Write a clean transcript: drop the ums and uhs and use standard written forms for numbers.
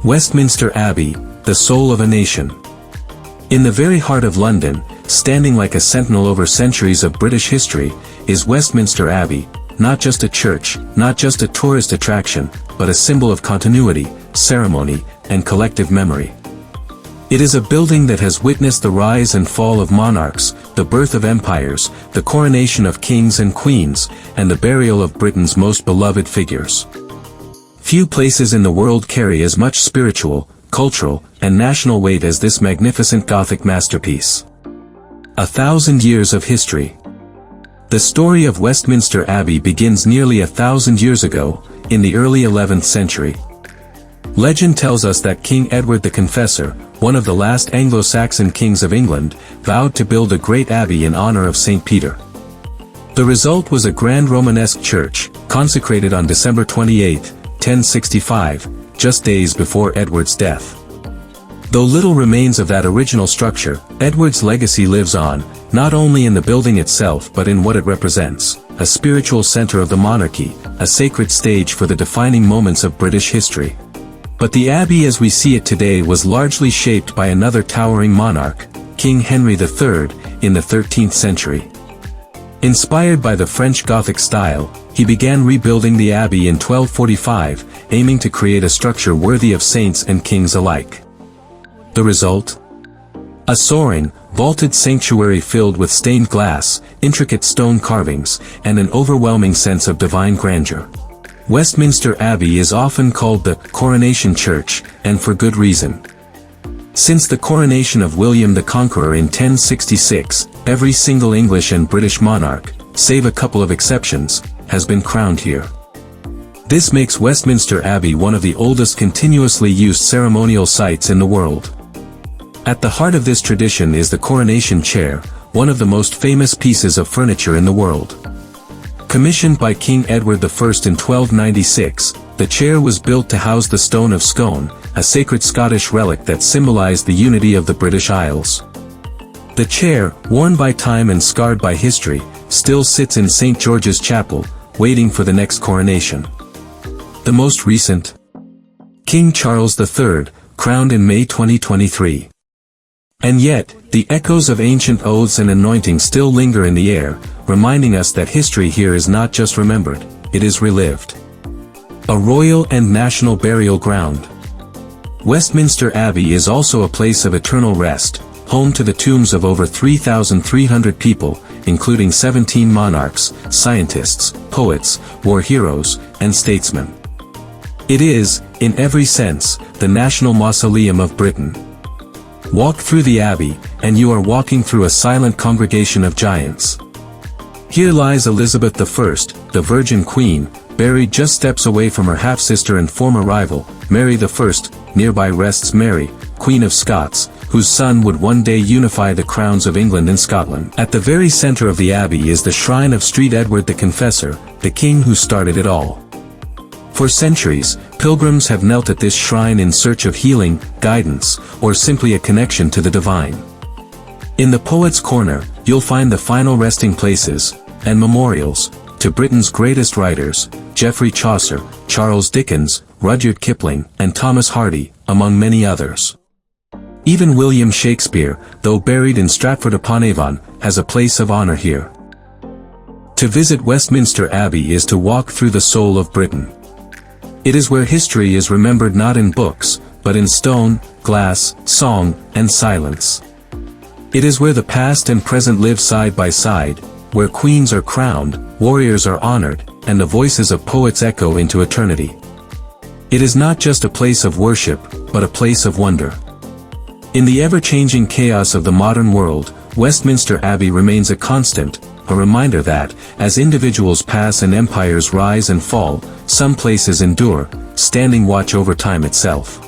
Westminster Abbey, the soul of a nation. In the very heart of London, standing like a sentinel over centuries of British history, is Westminster Abbey, not just a church, not just a tourist attraction, but a symbol of continuity, ceremony, and collective memory. It is a building that has witnessed the rise and fall of monarchs, the birth of empires, the coronation of kings and queens, and the burial of Britain's most beloved figures. Few places in the world carry as much spiritual, cultural, and national weight as this magnificent Gothic masterpiece. 1,000 years of history. The story of Westminster Abbey begins nearly 1,000 years ago, in the early 11th century. Legend tells us that King Edward the Confessor, one of the last Anglo-Saxon kings of England, vowed to build a great abbey in honor of St. Peter. The result was a grand Romanesque church, consecrated on December 28, 1065, just days before Edward's death. Though little remains of that original structure, Edward's legacy lives on, not only in the building itself but in what it represents, a spiritual center of the monarchy, a sacred stage for the defining moments of British history. But the Abbey as we see it today was largely shaped by another towering monarch, King Henry III, in the 13th century. Inspired by the French Gothic style, he began rebuilding the Abbey in 1245, aiming to create a structure worthy of saints and kings alike. The result? A soaring, vaulted sanctuary filled with stained glass, intricate stone carvings, and an overwhelming sense of divine grandeur. Westminster Abbey is often called the Coronation Church, and for good reason. Since the coronation of William the Conqueror in 1066, every single English and British monarch, save a couple of exceptions, has been crowned here. This makes Westminster Abbey one of the oldest continuously used ceremonial sites in the world. At the heart of this tradition is the coronation chair, one of the most famous pieces of furniture in the world. Commissioned by King Edward I in 1296, the chair was built to house the Stone of Scone, a sacred Scottish relic that symbolized the unity of the British Isles. The chair, worn by time and scarred by history, still sits in St. George's Chapel, waiting for the next coronation. The most recent? King Charles III, crowned in May 2023. And yet, the echoes of ancient oaths and anointing still linger in the air, reminding us that history here is not just remembered, it is relived. A royal and national burial ground. Westminster Abbey is also a place of eternal rest, home to the tombs of over 3,300 people, including 17 monarchs, scientists, poets, war heroes, and statesmen. It is, in every sense, the national mausoleum of Britain. Walk through the Abbey, and you are walking through a silent congregation of giants. Here lies Elizabeth I, the Virgin Queen, buried just steps away from her half-sister and former rival, Mary I. Nearby rests Mary, Queen of Scots, whose son would one day unify the crowns of England and Scotland. At the very center of the Abbey is the shrine of St. Edward the Confessor, the king who started it all. For centuries, pilgrims have knelt at this shrine in search of healing, guidance, or simply a connection to the divine. In the Poets' Corner, you'll find the final resting places, and memorials, to Britain's greatest writers, Geoffrey Chaucer, Charles Dickens, Rudyard Kipling, and Thomas Hardy, among many others. Even William Shakespeare, though buried in Stratford-upon-Avon, has a place of honor here. To visit Westminster Abbey is to walk through the soul of Britain. It is where history is remembered not in books, but in stone, glass, song, and silence. It is where the past and present live side by side, where queens are crowned, warriors are honored, and the voices of poets echo into eternity. It is not just a place of worship, but a place of wonder. In the ever-changing chaos of the modern world, Westminster Abbey remains a constant, a reminder that, as individuals pass and empires rise and fall, some places endure, standing watch over time itself.